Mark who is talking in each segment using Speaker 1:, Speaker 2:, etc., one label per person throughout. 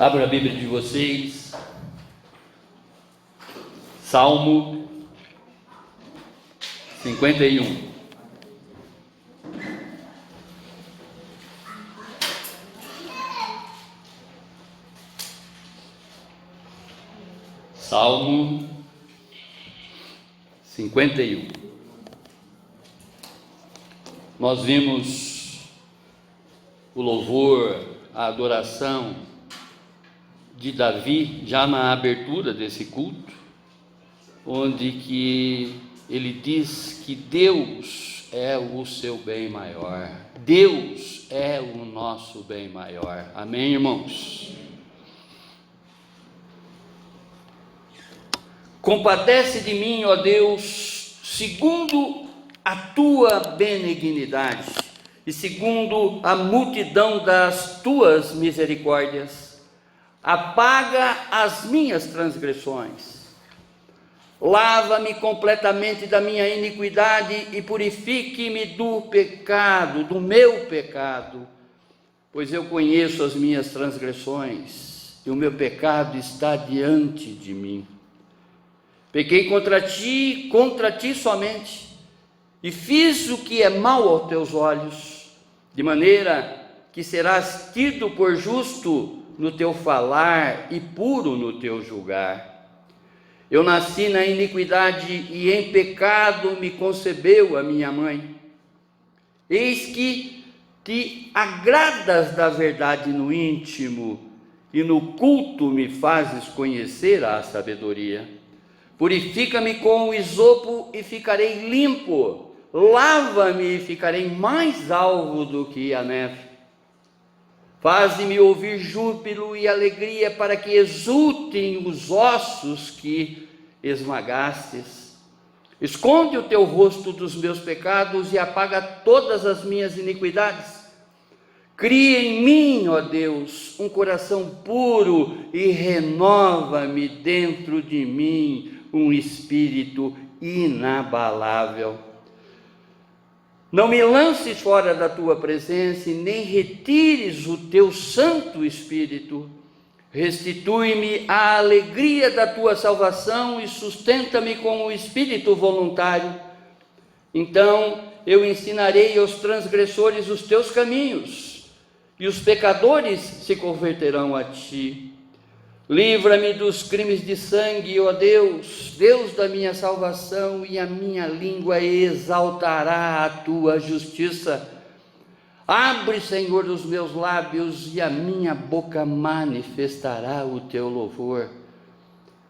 Speaker 1: Abra a Bíblia de vocês, Salmo 51. Salmo 51. Nós vimos o louvor, a adoração de Davi já na abertura desse culto, onde que ele diz que Deus é o seu bem maior. Deus é o nosso bem maior. Amém, irmãos? Compadece de mim, ó Deus, segundo a tua benignidade e segundo a multidão das tuas misericórdias. Apaga as minhas transgressões. Lava-me completamente da minha iniquidade e purifique-me do pecado, do meu pecado, pois eu conheço as minhas transgressões e o meu pecado está diante de mim. Pequei contra ti somente, e fiz o que é mal aos teus olhos, de maneira que serás tido por justo no teu falar e puro no teu julgar. Eu nasci na iniquidade e em pecado me concebeu a minha mãe. Eis que te agradas da verdade no íntimo, e no culto me fazes conhecer a sabedoria. Purifica-me com o isopo e ficarei limpo, lava-me e ficarei mais alvo do que a neve. Faze-me ouvir júbilo e alegria, para que exultem os ossos que esmagastes. Esconde o teu rosto dos meus pecados e apaga todas as minhas iniquidades. Cria em mim, ó Deus, um coração puro e renova-me dentro de mim um espírito inabalável. Não me lances fora da tua presença e nem retires o teu Santo Espírito. Restitui-me a alegria da tua salvação e sustenta-me com o espírito voluntário. Então eu ensinarei aos transgressores os teus caminhos, e os pecadores se converterão a ti. Livra-me dos crimes de sangue, ó Deus, Deus da minha salvação, e a minha língua exaltará a tua justiça. Abre, Senhor, os meus lábios, e a minha boca manifestará o teu louvor.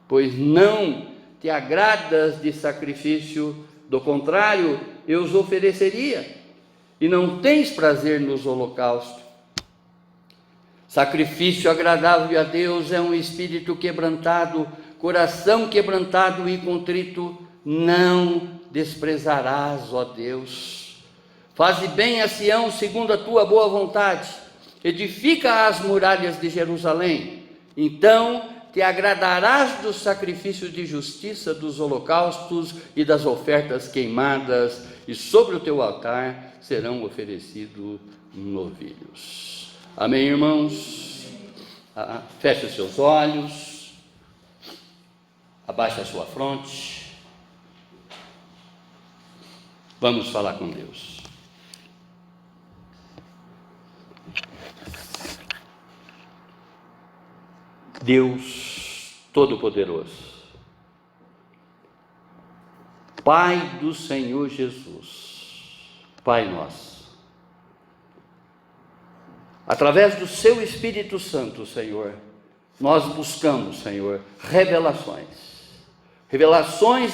Speaker 1: Pois não te agradas de sacrifício, do contrário, eu os ofereceria, e não tens prazer nos holocaustos. Sacrifício agradável a Deus é um espírito quebrantado, coração quebrantado e contrito, não desprezarás, ó Deus. Faze bem a Sião segundo a tua boa vontade, edifica as muralhas de Jerusalém, então te agradarás dos sacrifícios de justiça, dos holocaustos e das ofertas queimadas, e sobre o teu altar serão oferecidos novilhos. Amém, irmãos? Feche os seus olhos, abaixe a sua fronte, vamos falar com Deus. Deus Todo-Poderoso, Pai do Senhor Jesus, Pai nosso, através do seu Espírito Santo, Senhor, nós buscamos, Senhor, revelações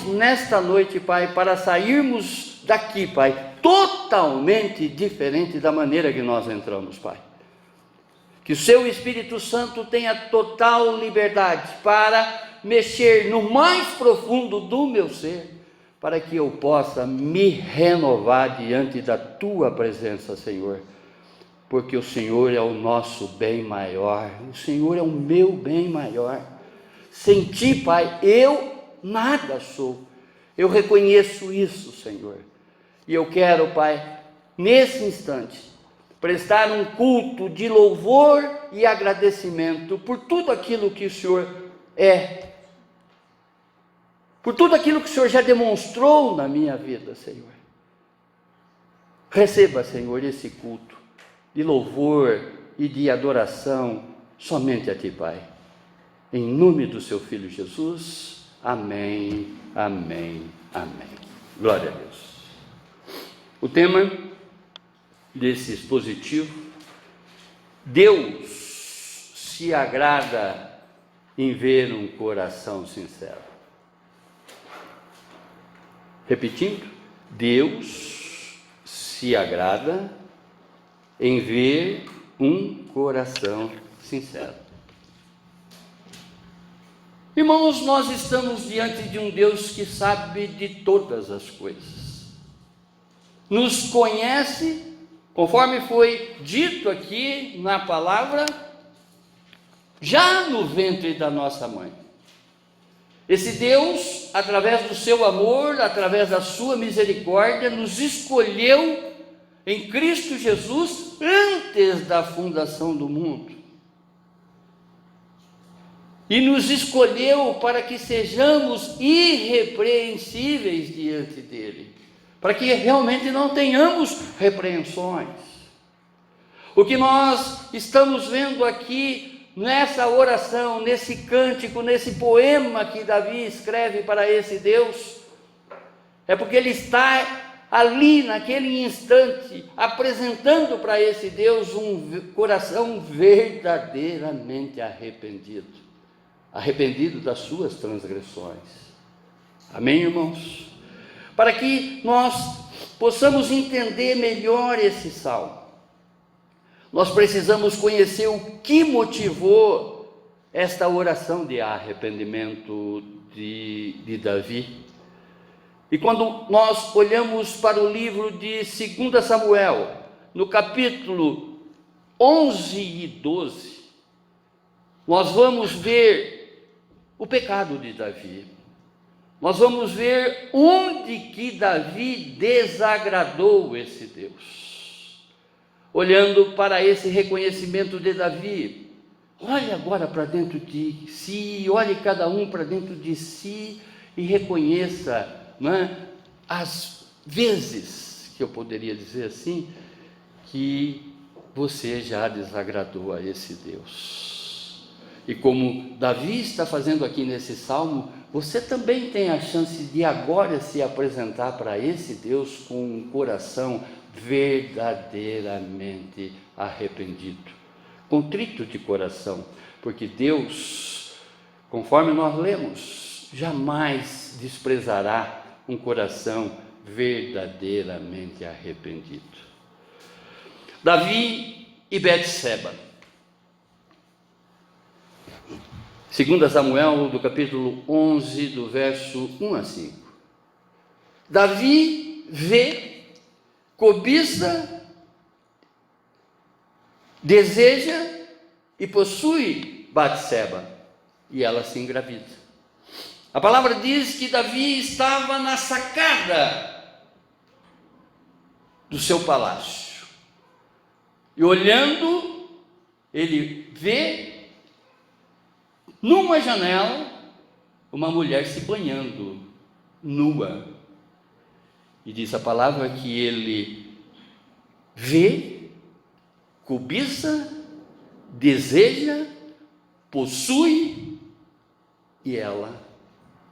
Speaker 1: nesta noite, Pai, para sairmos daqui, Pai, totalmente diferente da maneira que nós entramos, Pai. Que o seu Espírito Santo tenha total liberdade para mexer no mais profundo do meu ser, para que eu possa me renovar diante da tua presença, Senhor. Porque o Senhor é o nosso bem maior, o Senhor é o meu bem maior. Sem ti, Pai, eu nada sou. Eu reconheço isso, Senhor. E eu quero, Pai, nesse instante, prestar um culto de louvor e agradecimento por tudo aquilo que o Senhor é, por tudo aquilo que o Senhor já demonstrou na minha vida, Senhor. Receba, Senhor, esse culto de louvor e de adoração somente a Ti, Pai. Em nome do Seu Filho Jesus, amém, amém, amém. Glória a Deus. O tema desse expositivo: Deus se agrada em ver um coração sincero. Repetindo, Deus se agrada em ver um coração sincero. Irmãos, nós estamos diante de um Deus que sabe de todas as coisas, nos conhece, conforme foi dito aqui na palavra, já no ventre da nossa mãe. Esse Deus, através do seu amor, através da sua misericórdia, nos escolheu em Cristo Jesus antes da fundação do mundo. E nos escolheu para que sejamos irrepreensíveis diante dele, para que realmente não tenhamos repreensões. O que nós estamos vendo aqui nessa oração, nesse cântico, nesse poema que Davi escreve para esse Deus, é porque ele está ali naquele instante apresentando para esse Deus um coração verdadeiramente arrependido das suas transgressões. Amém, irmãos? Para que nós possamos entender melhor esse salmo, nós precisamos conhecer o que motivou esta oração de arrependimento de Davi. E quando nós olhamos para o livro de 2 Samuel, no capítulo 11 e 12, nós vamos ver o pecado de Davi. Nós vamos ver onde que Davi desagradou esse Deus. Olhando para esse reconhecimento de Davi, olhe agora para dentro de si, olhe cada um para dentro de si e reconheça, não é, as vezes, que eu poderia dizer assim, que você já desagradou a esse Deus. E como Davi está fazendo aqui nesse salmo, você também tem a chance de agora se apresentar para esse Deus com um coração verdadeiramente arrependido, contrito de coração, porque Deus, conforme nós lemos, jamais desprezará um coração verdadeiramente arrependido. Davi e Betseba. 2 Samuel, do capítulo 11, do verso 1 a 5. Davi vê, cobiça, deseja e possui Betseba, e ela se engravida. A palavra diz que Davi estava na sacada do seu palácio, e olhando, ele vê numa janela uma mulher se banhando nua, e diz a palavra que ele vê, cobiça, deseja, possui, e ela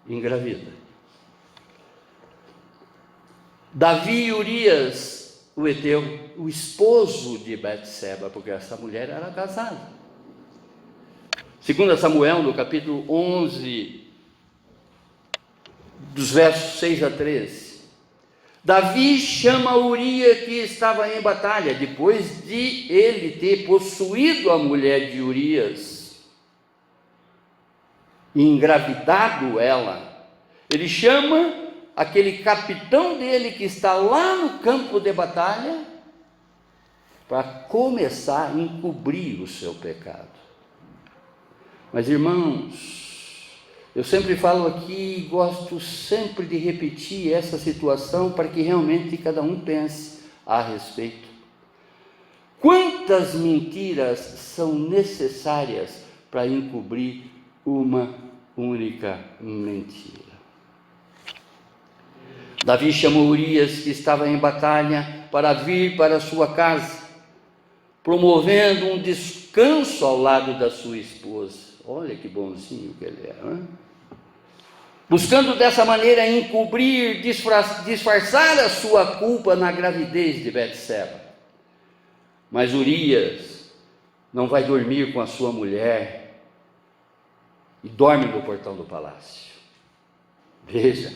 Speaker 1: engravida. Davi e Urias, o heteu, o esposo de Betseba, porque essa mulher era casada. 2 Samuel, no capítulo 11, dos versos 6 a 13. Davi chama Urias, que estava em batalha, depois de ele ter possuído a mulher de Urias e engravidado ela. Ele chama aquele capitão dele que está lá no campo de batalha para começar a encobrir o seu pecado. Mas, irmãos, eu sempre falo aqui e gosto sempre de repetir essa situação para que realmente cada um pense a respeito. Quantas mentiras são necessárias para encobrir uma única mentira? Davi chamou Urias, que estava em batalha, para vir para sua casa, promovendo um descanso ao lado da sua esposa. Olha que bonzinho que ele é, né? Buscando dessa maneira encobrir, disfarçar a sua culpa na gravidez de Betseba. Mas Urias não vai dormir com a sua mulher e dorme no portão do palácio. Veja,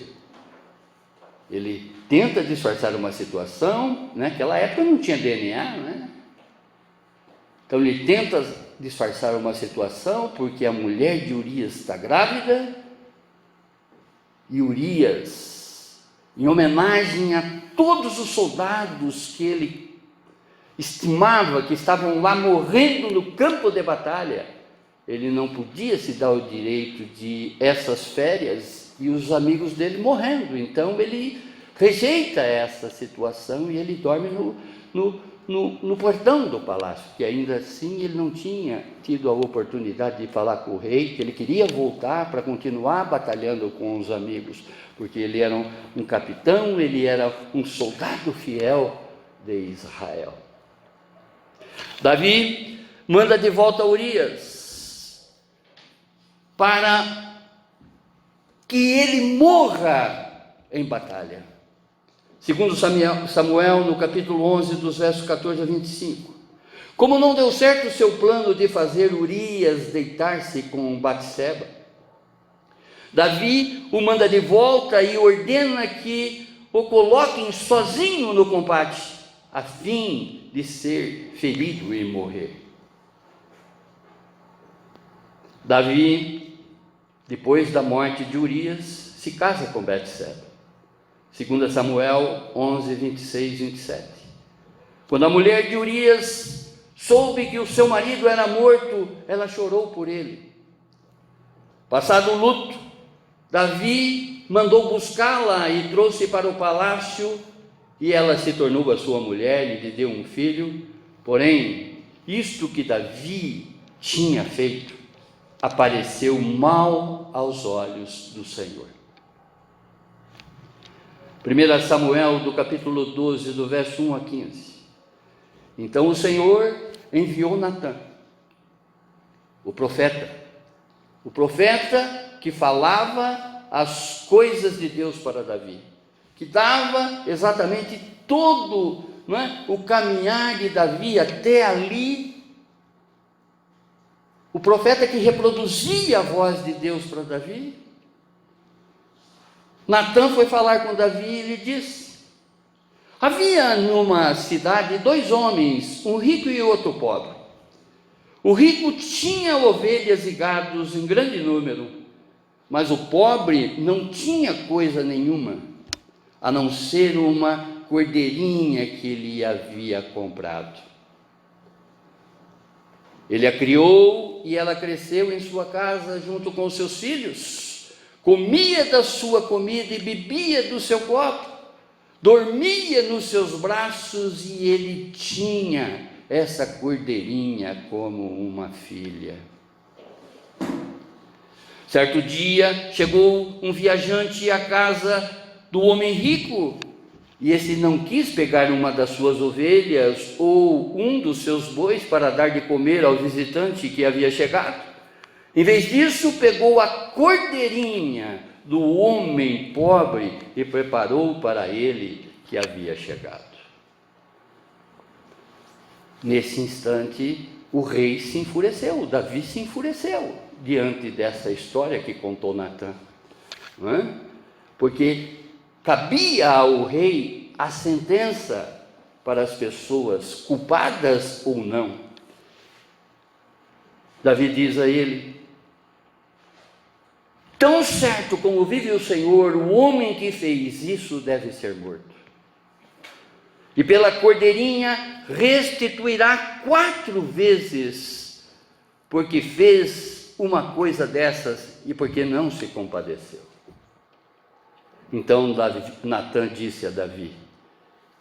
Speaker 1: ele tenta disfarçar uma situação, né? Naquela época não tinha DNA, né? Então ele tenta disfarçar uma situação porque a mulher de Urias está grávida, e Urias, em homenagem a todos os soldados que ele estimava que estavam lá morrendo no campo de batalha, ele não podia se dar o direito de essas férias e os amigos dele morrendo. Então ele rejeita essa situação e ele dorme no portão do palácio, que ainda assim ele não tinha tido a oportunidade de falar com o rei, que ele queria voltar para continuar batalhando com os amigos, porque ele era um capitão, ele era um soldado fiel de Israel. Davi manda de volta Urias para que ele morra em batalha. Segundo Samuel, no capítulo 11, dos versos 14 a 25. Como não deu certo o seu plano de fazer Urias deitar-se com Batseba, Davi o manda de volta e ordena que o coloquem sozinho no combate, a fim de ser ferido e morrer. Davi, depois da morte de Urias, se casa com Batseba. 2 Samuel 11, 26 e 27. Quando a mulher de Urias soube que o seu marido era morto, ela chorou por ele. Passado o luto, Davi mandou buscá-la e trouxe para o palácio, e ela se tornou a sua mulher e lhe deu um filho. Porém, isto que Davi tinha feito apareceu mal aos olhos do Senhor. 1 Samuel, do capítulo 12, do verso 1 a 15. Então o Senhor enviou Natã, o profeta que falava as coisas de Deus para Davi, que dava exatamente todo, não é, o caminhar de Davi até ali, o profeta que reproduzia a voz de Deus para Davi. Natã foi falar com Davi e lhe disse: havia numa cidade 2 homens, um rico e outro pobre. O rico tinha ovelhas e gados em grande número, mas o pobre não tinha coisa nenhuma, a não ser uma cordeirinha que ele havia comprado. Ele a criou e ela cresceu em sua casa junto com os seus filhos. Comia da sua comida e bebia do seu copo, dormia nos seus braços, e ele tinha essa cordeirinha como uma filha. Certo dia, chegou um viajante à casa do homem rico, e esse não quis pegar uma das suas ovelhas ou um dos seus bois para dar de comer ao visitante que havia chegado. Em vez disso, pegou a cordeirinha do homem pobre e preparou para ele que havia chegado. Nesse instante, o rei se enfureceu, Davi se enfureceu diante dessa história que contou Natã, não é? Porque cabia ao rei a sentença para as pessoas, culpadas ou não. Davi diz a ele: tão certo como vive o Senhor, o homem que fez isso deve ser morto. E pela cordeirinha restituirá 4 vezes, porque fez uma coisa dessas e porque não se compadeceu. Então Natã disse a Davi: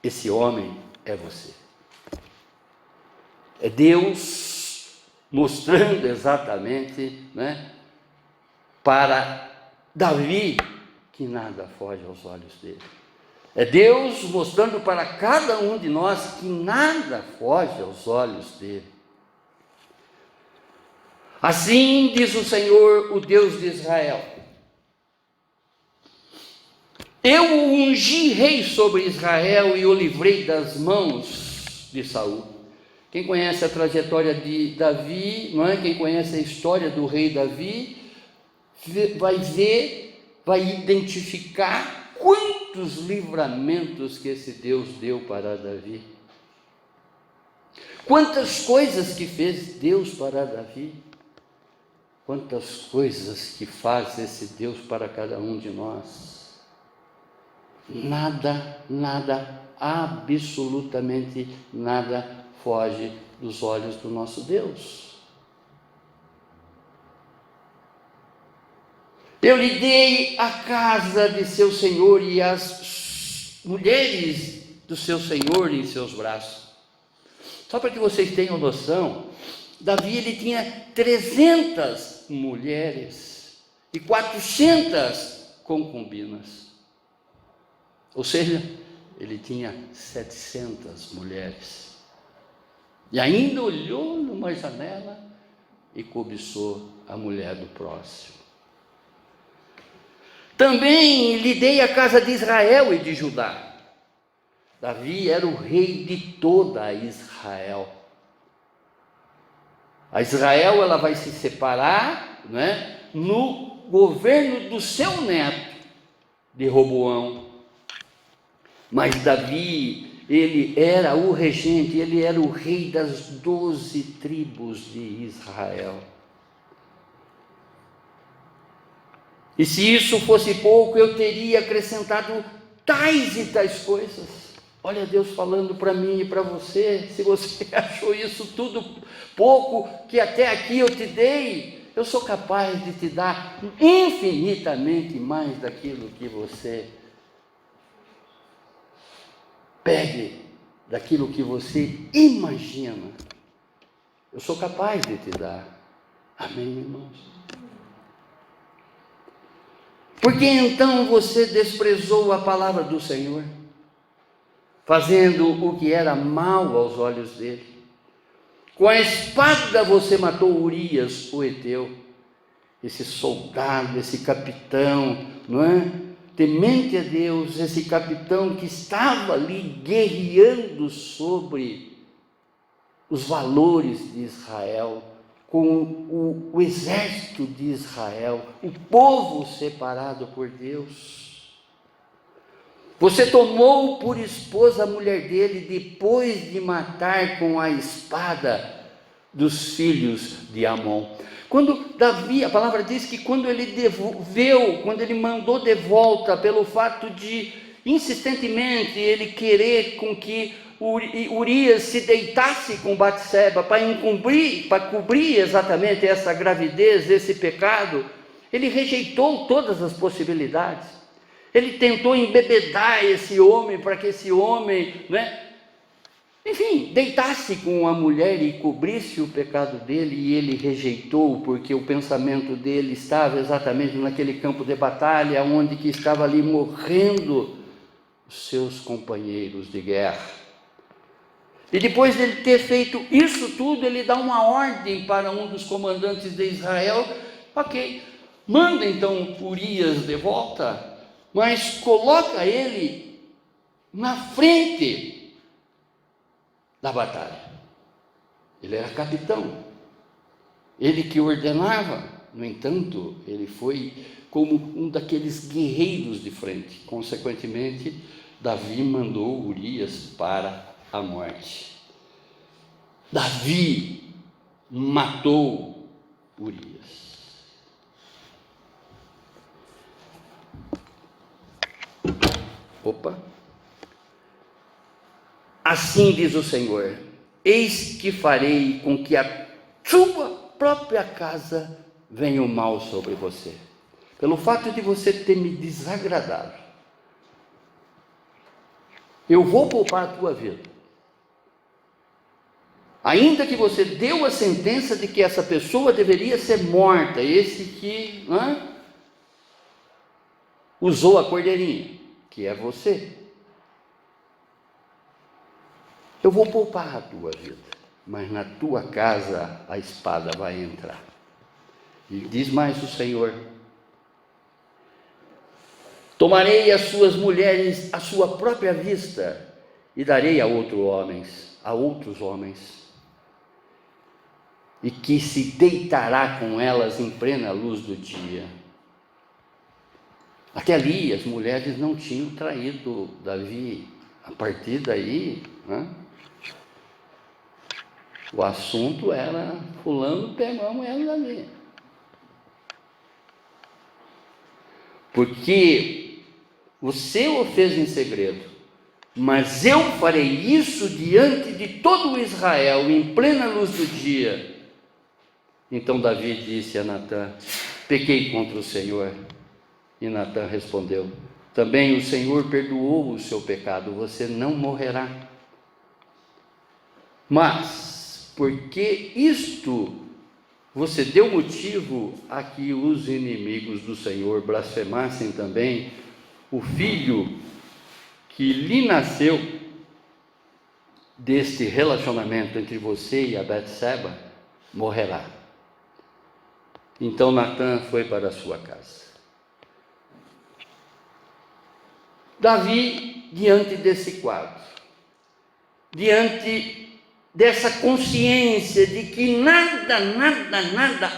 Speaker 1: esse homem é você. É Deus mostrando exatamente, né, para Davi que nada foge aos olhos dele. É Deus mostrando para cada um de nós que nada foge aos olhos dele. Assim diz o Senhor, o Deus de Israel: eu o ungi rei sobre Israel e o livrei das mãos de Saul. Quem conhece a trajetória de Davi, não é? Quem conhece a história do rei Davi, vai ver, vai identificar quantos livramentos que esse Deus deu para Davi. Quantas coisas que fez Deus para Davi. Quantas coisas que faz esse Deus para cada um de nós. Nada, absolutamente nada foge dos olhos do nosso Deus. Eu lhe dei a casa de seu senhor e as mulheres do seu senhor em seus braços. Só para que vocês tenham noção, Davi ele tinha 300 mulheres e 400 concubinas. Ou seja, ele tinha 700 mulheres. E ainda olhou numa janela e cobiçou a mulher do próximo. Também lhe dei a casa de Israel e de Judá. Davi era o rei de toda Israel. A Israel ela vai se separar, né, no governo do seu neto, de Roboão. Mas Davi, ele era o regente, ele era o rei das 12 tribos de Israel. E se isso fosse pouco, eu teria acrescentado tais e tais coisas. Olha Deus falando para mim e para você. Se você achou isso tudo pouco, que até aqui eu te dei, eu sou capaz de te dar infinitamente mais daquilo que você pede, daquilo que você imagina. Eu sou capaz de te dar. Amém, irmãos? Por que então você desprezou a palavra do Senhor, fazendo o que era mal aos olhos dele? Com a espada você matou Urias, o heteu, esse soldado, esse capitão, não é? Temente a Deus, esse capitão que estava ali guerreando sobre os valores de Israel, com o exército de Israel, o povo separado por Deus. Você tomou por esposa a mulher dele depois de matar com a espada dos filhos de Amon. Quando Davi, a palavra diz que quando ele devolveu, quando ele mandou de volta, pelo fato de insistentemente ele querer com que Urias se deitasse com Batseba para cobrir exatamente essa gravidez, esse pecado, ele rejeitou todas as possibilidades. Ele tentou embebedar esse homem para que esse homem, enfim, deitasse com a mulher e cobrisse o pecado dele, e ele rejeitou, porque o pensamento dele estava exatamente naquele campo de batalha, onde que estava ali morrendo os seus companheiros de guerra. E depois de ele ter feito isso tudo, ele dá uma ordem para um dos comandantes de Israel: ok, manda então Urias de volta, mas coloca ele na frente da batalha. Ele era capitão, ele que ordenava. No entanto, ele foi como um daqueles guerreiros de frente. Consequentemente, Davi mandou Urias para a morte. Davi matou Urias. Assim diz o Senhor: eis que farei com que a sua própria casa venha o mal sobre você, pelo fato de você ter me desagradado. Eu vou poupar a tua vida. ainda que você deu a sentença de que essa pessoa deveria ser morta, esse que usou a cordeirinha, que é você, eu vou poupar a tua vida, mas na tua casa a espada vai entrar. E diz mais o Senhor: tomarei as suas mulheres à sua própria vista e darei a outros homens, e que se deitará com elas em plena luz do dia. Até ali as mulheres não tinham traído Davi. A partir daí, o assunto era: fulano pegou a mulher de Davi. Porque você o fez em segredo, mas eu farei isso diante de todo o Israel, em plena luz do dia. Então Davi disse a Natã: pequei contra o Senhor. E Natã respondeu: também o Senhor perdoou o seu pecado, você não morrerá. Mas, porque isto você deu motivo a que os inimigos do Senhor blasfemassem também, o filho que lhe nasceu deste relacionamento entre você e a Betseba morrerá. Então Natã foi para a sua casa. Davi, diante desse quadro, diante dessa consciência de que nada,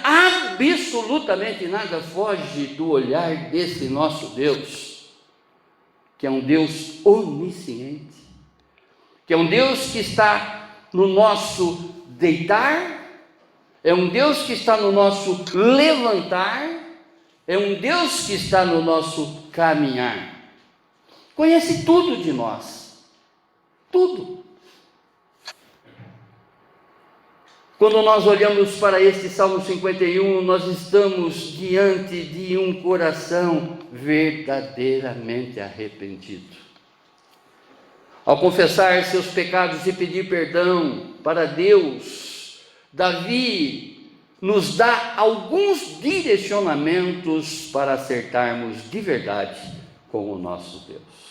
Speaker 1: absolutamente nada foge do olhar desse nosso Deus, que é um Deus onisciente, que é um Deus que está no nosso deitar, é um Deus que está no nosso levantar, é um Deus que está no nosso caminhar. Conhece tudo de nós, tudo. Quando nós olhamos para este Salmo 51, nós estamos diante de um coração verdadeiramente arrependido. Ao confessar seus pecados e pedir perdão para Deus, Davi nos dá alguns direcionamentos para acertarmos de verdade com o nosso Deus.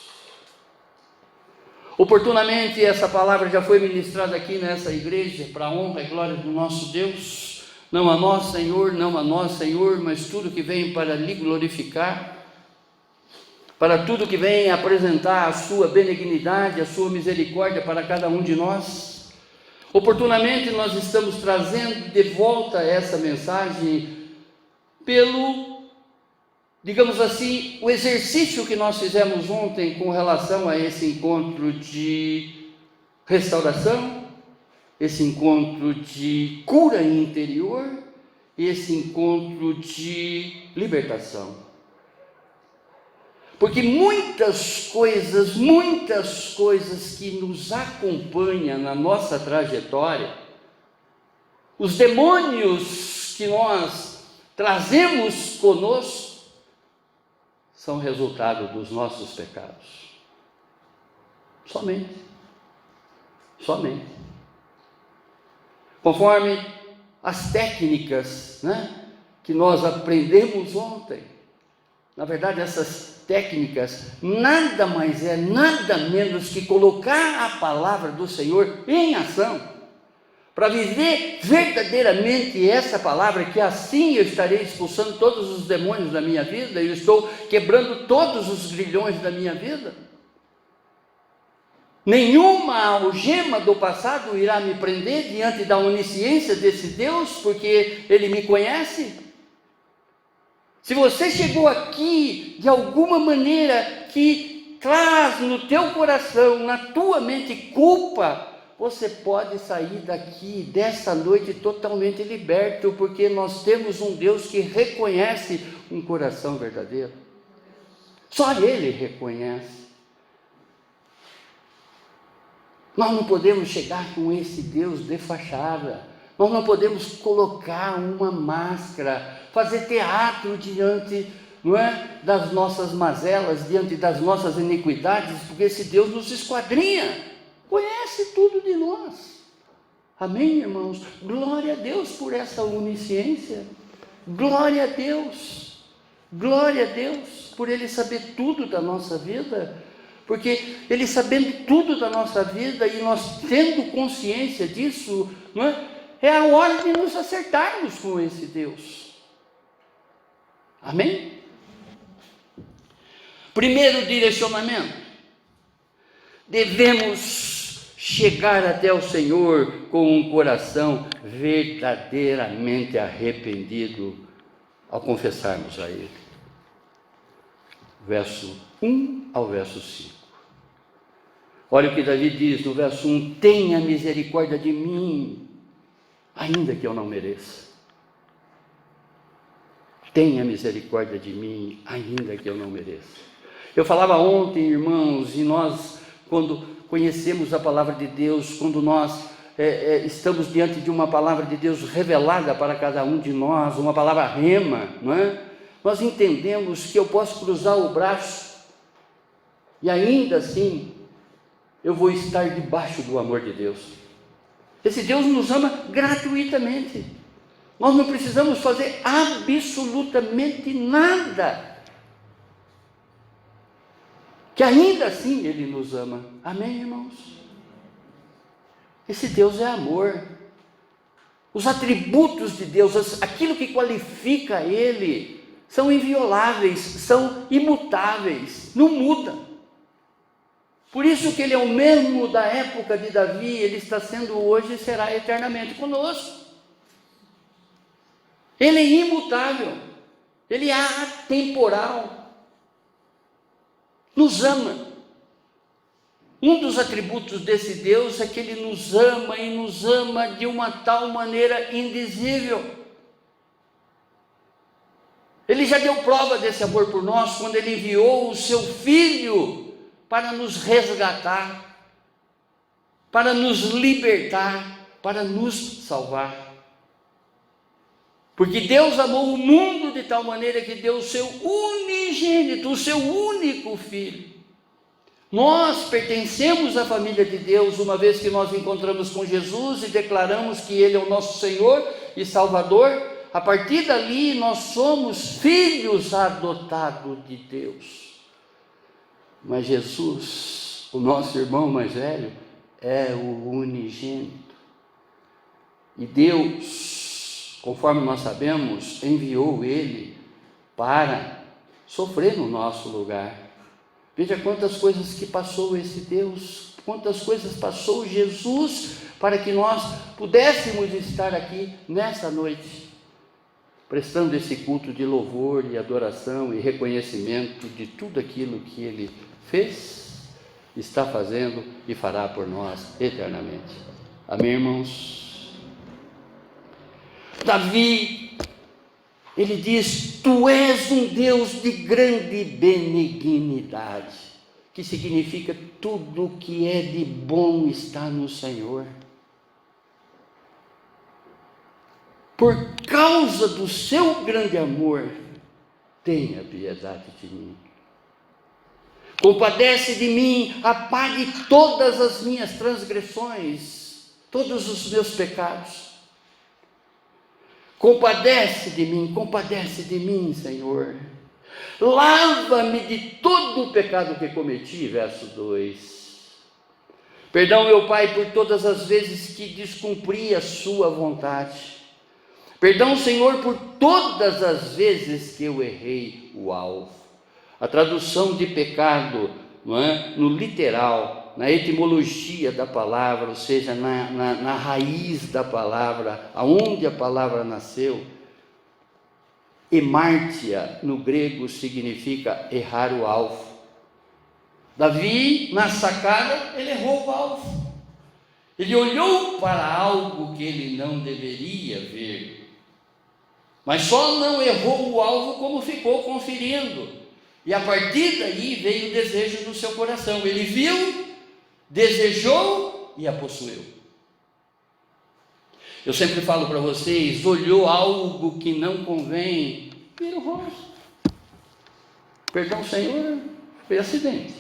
Speaker 1: Oportunamente essa palavra já foi ministrada aqui nessa igreja, para a honra e glória do nosso Deus. Não a nós, Senhor, mas tudo que vem para lhe glorificar, para tudo que vem apresentar a sua benignidade, a sua misericórdia para cada um de nós. Oportunamente nós estamos trazendo de volta essa mensagem pelo, digamos assim, o exercício que nós fizemos ontem com relação a esse encontro de restauração, esse encontro de cura interior, esse encontro de libertação. Porque muitas coisas que nos acompanham na nossa trajetória, os demônios que nós trazemos conosco, são resultado dos nossos pecados. Somente. Conforme as técnicas, que nós aprendemos ontem. Na verdade, essas técnicas nada mais é, nada menos que colocar a palavra do Senhor em ação, para viver verdadeiramente essa palavra, que assim eu estarei expulsando todos os demônios da minha vida, eu estou quebrando todos os grilhões da minha vida. Nenhuma algema do passado irá me prender diante da onisciência desse Deus, porque Ele me conhece. Se você chegou aqui de alguma maneira que traz no teu coração, na tua mente, culpa, você pode sair daqui dessa noite totalmente liberto, porque nós temos um Deus que reconhece um coração verdadeiro. Só Ele reconhece. Nós não podemos chegar com esse Deus de fachada. Nós não podemos colocar uma máscara, fazer teatro diante, das nossas mazelas, diante das nossas iniquidades, porque esse Deus nos esquadrinha, conhece tudo de nós. Amém, irmãos? Glória a Deus por essa onisciência. Glória a Deus. Glória a Deus por Ele saber tudo da nossa vida. Porque Ele sabendo tudo da nossa vida e nós tendo consciência disso, não é? É a hora de nos acertarmos com esse Deus. Amém? Primeiro direcionamento: devemos chegar até o Senhor com um coração verdadeiramente arrependido ao confessarmos a Ele. Verso 1 ao verso 5. Olha o que Davi diz no verso 1: tenha misericórdia de mim, ainda que eu não mereça. Tenha misericórdia de mim, ainda que eu não mereça. Eu falava ontem, irmãos, e nós, quando conhecemos a palavra de Deus, quando nós estamos diante de uma palavra de Deus revelada para cada um de nós, uma palavra rema, não é? Nós entendemos que eu posso cruzar o braço e ainda assim eu vou estar debaixo do amor de Deus. Esse Deus nos ama gratuitamente. Nós não precisamos fazer absolutamente nada, que ainda assim Ele nos ama. Amém, irmãos? Esse Deus é amor. Os atributos de Deus, aquilo que qualifica Ele, são invioláveis, são imutáveis, não muda. Por isso que Ele é o mesmo da época de Davi, Ele está sendo hoje e será eternamente conosco. Ele é imutável, Ele é atemporal, nos ama. Um dos atributos desse Deus é que Ele nos ama e nos ama de uma tal maneira indizível. Ele já deu prova desse amor por nós quando Ele enviou o Seu Filho para nos resgatar, para nos libertar, para nos salvar. Porque Deus amou o mundo de tal maneira que deu o Seu unigênito, o Seu único Filho. Nós pertencemos à família de Deus, uma vez que nós encontramos com Jesus e declaramos que Ele é o nosso Senhor e Salvador. A partir dali nós somos filhos adotados de Deus. Mas Jesus, o nosso irmão mais velho, é o unigênito. E Deus, conforme nós sabemos, enviou Ele para sofrer no nosso lugar. Veja quantas coisas que passou esse Deus, quantas coisas passou Jesus, para que nós pudéssemos estar aqui nessa noite, prestando esse culto de louvor e adoração e reconhecimento de tudo aquilo que Ele fez, está fazendo e fará por nós eternamente. Amém, irmãos? Davi, ele diz: tu és um Deus de grande benignidade, que significa tudo que é de bom está no Senhor. Por causa do seu grande amor, tenha piedade de mim. Compadece de mim, apague todas as minhas transgressões, todos os meus pecados. Compadece de mim, Senhor. Lava-me de todo o pecado que cometi, verso 2. Perdão, meu Pai, por todas as vezes que descumpri a sua vontade. Perdão, Senhor, por todas as vezes que eu errei o alvo. A tradução de pecado, não é? No literal, na etimologia da palavra, ou seja, na raiz da palavra, aonde a palavra nasceu, emártia no grego significa errar o alvo. Davi, na sacada, ele errou o alvo. Ele olhou para algo que ele não deveria ver, mas só não errou o alvo como ficou conferindo. E a partir daí veio o desejo do seu coração. Ele viu, desejou e a possuiu. Eu sempre falo para vocês: olhou algo que não convém, vira o rosto. Perdão, Senhor, foi acidente.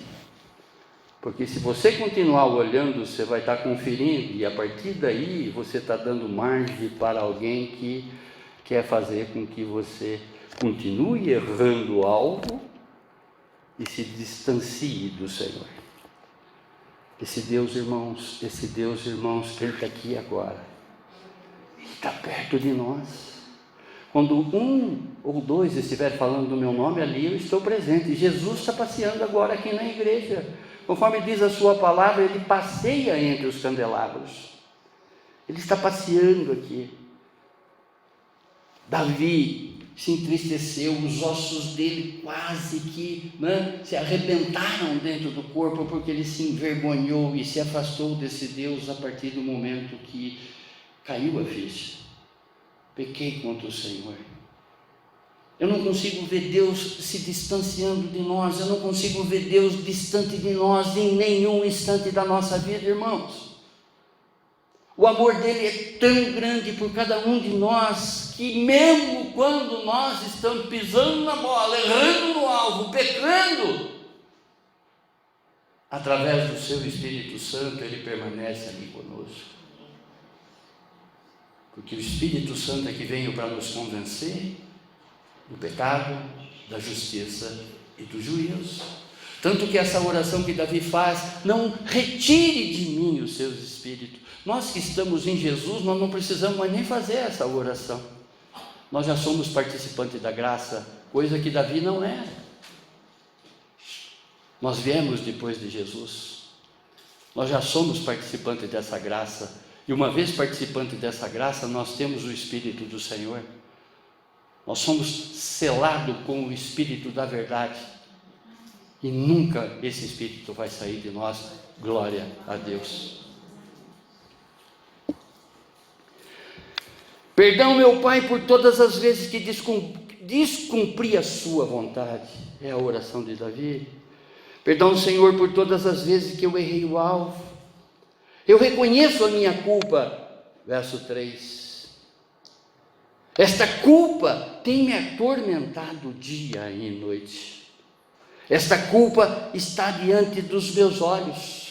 Speaker 1: Porque se você continuar olhando, você vai estar conferindo, e a partir daí você está dando margem para alguém que quer fazer com que você continue errando algo e se distancie do Senhor. Esse Deus, irmãos, Ele está aqui agora. Ele está perto de nós. Quando um ou dois estiver falando do meu nome ali, eu estou presente. Jesus está passeando agora aqui na igreja. Conforme diz a sua palavra, Ele passeia entre os candelabros. Ele está passeando aqui. Davi se entristeceu, os ossos dele quase que se arrebentaram dentro do corpo, porque ele se envergonhou e se afastou desse Deus a partir do momento que caiu a ficha. Pequei contra o Senhor. Eu não consigo ver Deus se distanciando de nós, eu não consigo ver Deus distante de nós em nenhum instante da nossa vida, irmãos. O amor dele é tão grande por cada um de nós, que mesmo quando nós estamos pisando na bola, errando no alvo, pecando, através do seu Espírito Santo, ele permanece ali conosco. Porque o Espírito Santo é que veio para nos convencer do pecado, da justiça e do juízo. Tanto que essa oração que Davi faz, não retire de mim os seus espíritos. Nós que estamos em Jesus, nós não precisamos mais nem fazer essa oração. Nós já somos participantes da graça, coisa que Davi não era. Nós viemos depois de Jesus. Nós já somos participantes dessa graça. E uma vez participante dessa graça, nós temos o Espírito do Senhor. Nós somos selados com o Espírito da verdade. E nunca esse Espírito vai sair de nós. Glória a Deus. Perdão, meu Pai, por todas as vezes que descumpri a sua vontade. É a oração de Davi. Perdão, Senhor, por todas as vezes que eu errei o alvo. Eu reconheço a minha culpa. Verso 3. Esta culpa tem me atormentado dia e noite. Esta culpa está diante dos meus olhos.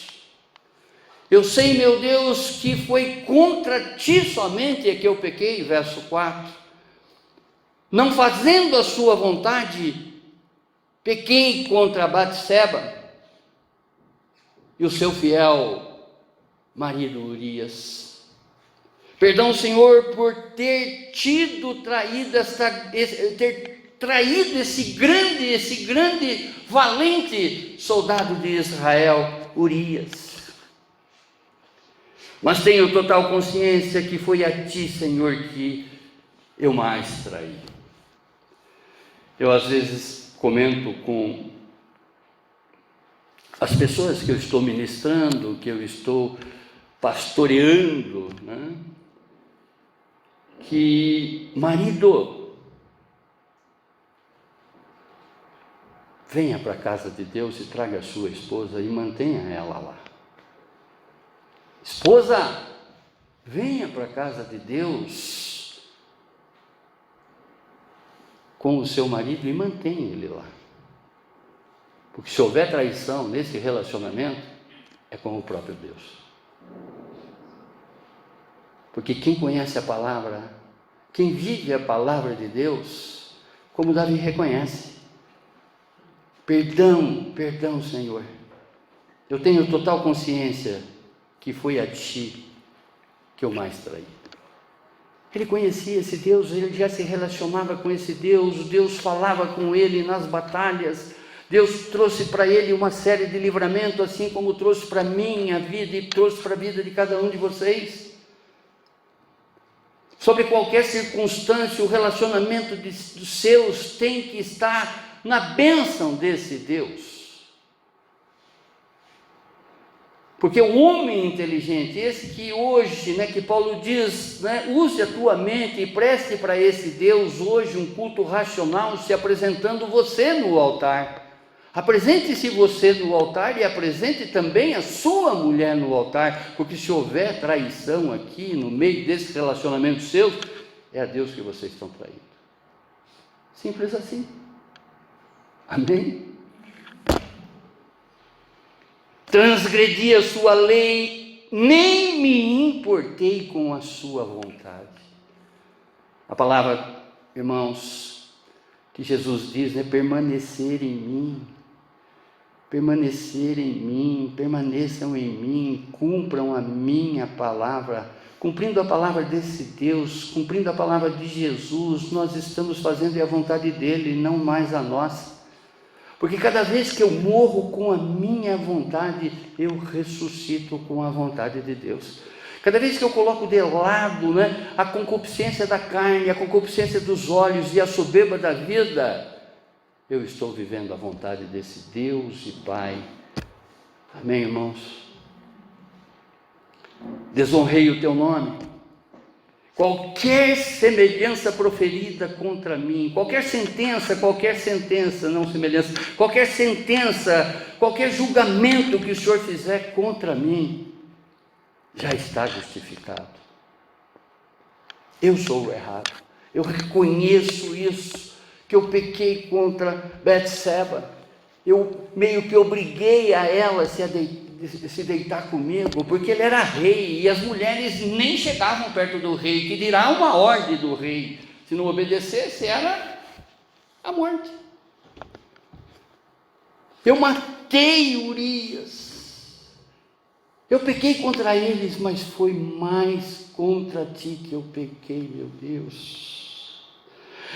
Speaker 1: Eu sei, meu Deus, que foi contra ti somente que eu pequei, verso 4. Não fazendo a sua vontade, pequei contra Batseba e o seu fiel marido Urias. Perdão, Senhor, por ter traído esse grande, valente soldado de Israel, Urias. Mas tenho total consciência que foi a ti, Senhor, que eu mais traí. Eu às vezes comento com as pessoas que eu estou ministrando, que eu estou pastoreando, que marido, venha para a casa de Deus e traga a sua esposa e mantenha ela lá. Esposa, venha para a casa de Deus com o seu marido e mantenha ele lá. Porque se houver traição nesse relacionamento, é com o próprio Deus. Porque quem conhece a palavra, quem vive a palavra de Deus, como Davi reconhece, perdão, Senhor, eu tenho total consciência que foi a ti que eu mais traí. Ele conhecia esse Deus, ele já se relacionava com esse Deus, Deus falava com ele nas batalhas, Deus trouxe para ele uma série de livramentos, assim como trouxe para mim a vida e trouxe para a vida de cada um de vocês. Sobre qualquer circunstância, o relacionamento dos seus tem que estar na bênção desse Deus. Porque o homem inteligente, esse que hoje, que Paulo diz, use a tua mente e preste para esse Deus hoje um culto racional, se apresentando você no altar. Apresente-se você no altar e apresente também a sua mulher no altar, porque se houver traição aqui, no meio desse relacionamento seu, é a Deus que vocês estão traindo. Simples assim. Amém? transgredi a sua lei, nem me importei com a sua vontade. A palavra, irmãos, que Jesus diz, né? Permanecer em mim, permaneçam em mim, cumpram a minha palavra. Cumprindo a palavra desse Deus, cumprindo a palavra de Jesus, nós estamos fazendo a vontade dele, não mais a nossa. Porque cada vez que eu morro com a minha vontade, eu ressuscito com a vontade de Deus. Cada vez que eu coloco de lado, né, a concupiscência da carne, a concupiscência dos olhos e a soberba da vida, eu estou vivendo a vontade desse Deus e Pai. Amém, irmãos? Desonrei o teu nome. Qualquer semelhança proferida contra mim, qualquer sentença, não semelhança, qualquer sentença, qualquer julgamento que o Senhor fizer contra mim, já está justificado. Eu sou o errado, eu reconheço isso, que eu pequei contra Betseba, eu meio que obriguei a ela a se deitar comigo, porque ele era rei, e as mulheres nem chegavam perto do rei, que dirá uma ordem do rei, se não obedecesse era a morte. Eu matei Urias, eu pequei contra eles, mas foi mais contra ti que eu pequei, meu Deus.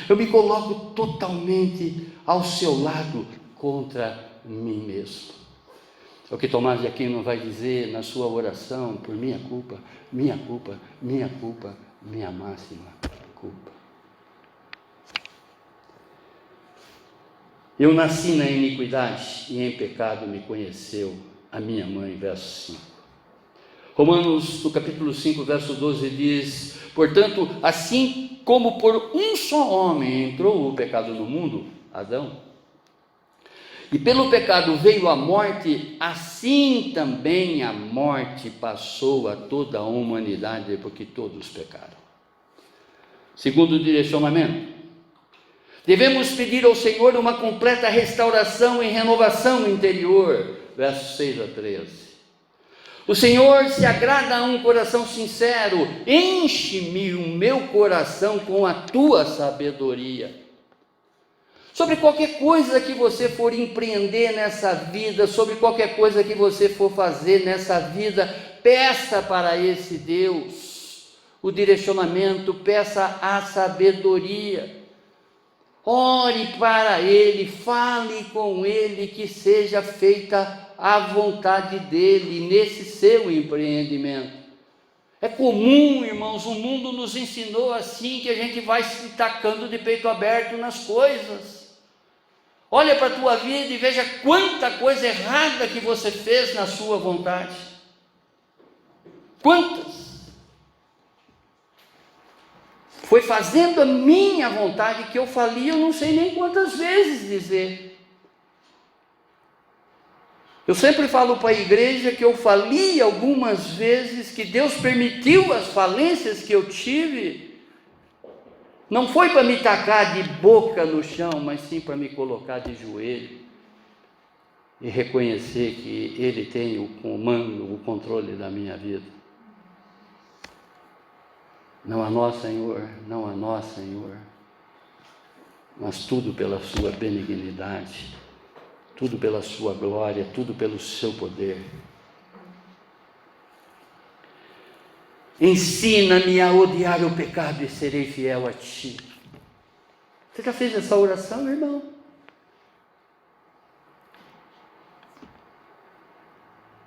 Speaker 1: Eu me coloco totalmente ao seu lado contra mim mesmo. É o que Tomás de Aquino vai dizer na sua oração: por minha culpa, minha culpa, minha culpa, minha máxima culpa. Eu nasci na iniquidade e em pecado me conheceu a minha mãe, verso 5. Romanos, no capítulo 5, verso 12, diz: portanto, assim como por um só homem entrou o pecado no mundo, Adão, e pelo pecado veio a morte, assim também a morte passou a toda a humanidade, porque todos pecaram. Segundo direcionamento, devemos pedir ao Senhor uma completa restauração e renovação interior, versos 6 a 13. O Senhor se agrada a um coração sincero, enche-me o meu coração com a tua sabedoria. Sobre qualquer coisa que você for empreender nessa vida, sobre qualquer coisa que você for fazer nessa vida, peça para esse Deus o direcionamento, peça a sabedoria. Ore para Ele, fale com Ele, que seja feita a vontade dEle nesse seu empreendimento. É comum, irmãos, o mundo nos ensinou assim, que a gente vai se tacando de peito aberto nas coisas. Olha para a tua vida e veja quanta coisa errada que você fez na sua vontade. Quantas? Foi fazendo a minha vontade que eu fali, eu não sei nem quantas vezes dizer. Eu sempre falo para a igreja que eu fali algumas vezes, que Deus permitiu as falências que eu tive. Não foi para me tacar de boca no chão, mas sim para me colocar de joelho e reconhecer que Ele tem o comando, o controle da minha vida. Não a nós, Senhor, não a nós, Senhor, mas tudo pela sua benignidade, tudo pela sua glória, tudo pelo seu poder. Ensina-me a odiar o pecado e serei fiel a ti. Você já fez essa oração, irmão?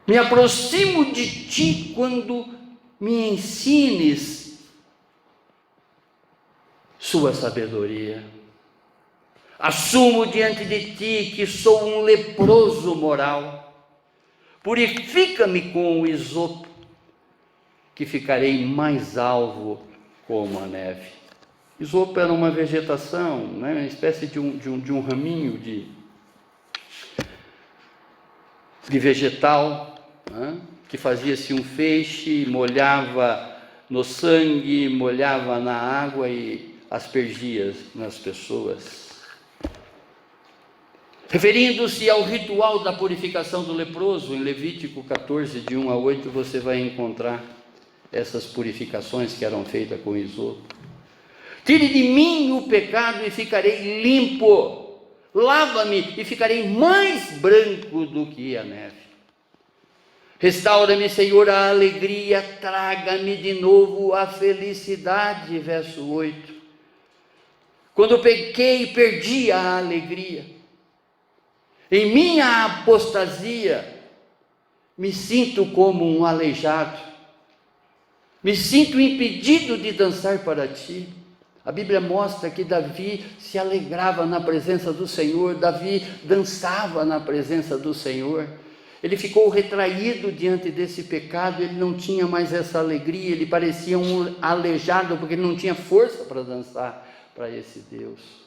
Speaker 1: Me aproximo de ti quando me ensines sua sabedoria. Assumo diante de ti que sou um leproso moral. Purifica-me com o isopo, que ficarei mais alvo como a neve. Isopo era uma vegetação, né, uma espécie de um raminho de vegetal, né, que fazia-se um feixe, molhava no sangue, molhava na água e aspergia nas pessoas. Referindo-se ao ritual da purificação do leproso, em Levítico 14, de 1 a 8, você vai encontrar essas purificações que eram feitas com isopo. Tire de mim o pecado e ficarei limpo. Lava-me e ficarei mais branco do que a neve. Restaura-me, Senhor, a alegria, traga-me de novo a felicidade. Verso 8. Quando eu pequei, perdi a alegria. Em minha apostasia, me sinto como um aleijado. Me sinto impedido de dançar para ti. A Bíblia mostra que Davi se alegrava na presença do Senhor, Davi dançava na presença do Senhor. Ele ficou retraído diante desse pecado, ele não tinha mais essa alegria, ele parecia um aleijado, porque ele não tinha força para dançar para esse Deus.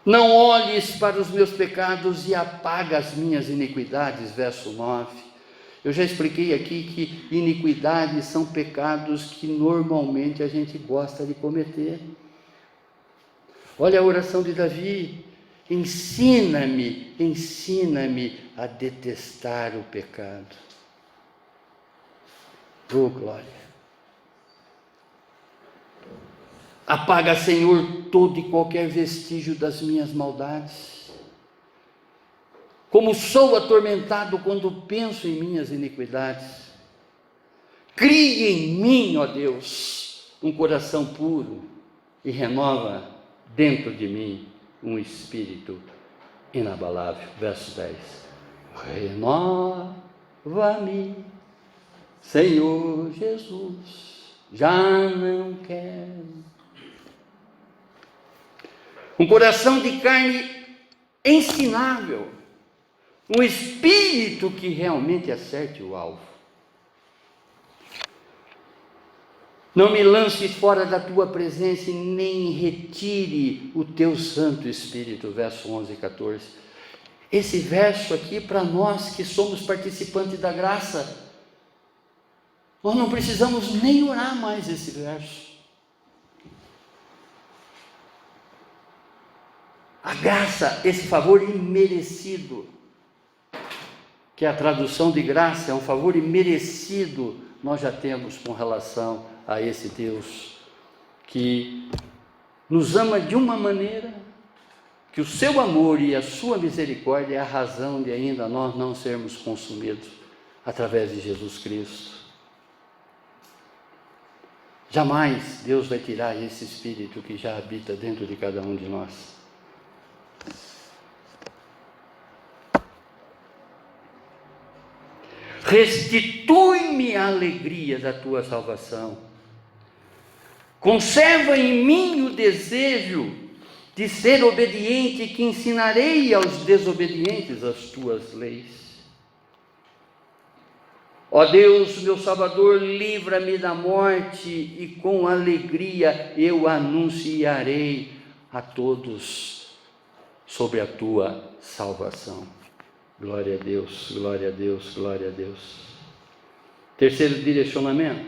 Speaker 1: Não olhes para os meus pecados e apaga as minhas iniquidades, verso 9. Eu já expliquei aqui que iniquidades são pecados que normalmente a gente gosta de cometer. Olha a oração de Davi: ensina-me a detestar o pecado. Oh, glória! Apaga, Senhor, todo e qualquer vestígio das minhas maldades. Como sou atormentado quando penso em minhas iniquidades. Crie em mim, ó Deus, um coração puro e renova dentro de mim um espírito inabalável. Verso 10. Renova-me, Senhor Jesus, já não quero um coração de carne ensinável, um espírito que realmente acerte o alvo. Não me lances fora da tua presença e nem retire o teu Santo Espírito. Verso 11 e 14. Esse verso aqui, para nós que somos participantes da graça, nós não precisamos nem orar mais esse verso. A graça, esse favor imerecido, que a tradução de graça é um favor imerecido, nós já temos com relação a esse Deus que nos ama de uma maneira que o seu amor e a sua misericórdia é a razão de ainda nós não sermos consumidos através de Jesus Cristo. Jamais Deus vai tirar esse Espírito que já habita dentro de cada um de nós. Restitui-me a alegria da tua salvação. Conserva em mim o desejo de ser obediente, que ensinarei aos desobedientes as tuas leis. Ó Deus, meu Salvador, livra-me da morte e com alegria eu anunciarei a todos sobre a tua salvação. Glória a Deus, glória a Deus, glória a Deus. Terceiro direcionamento: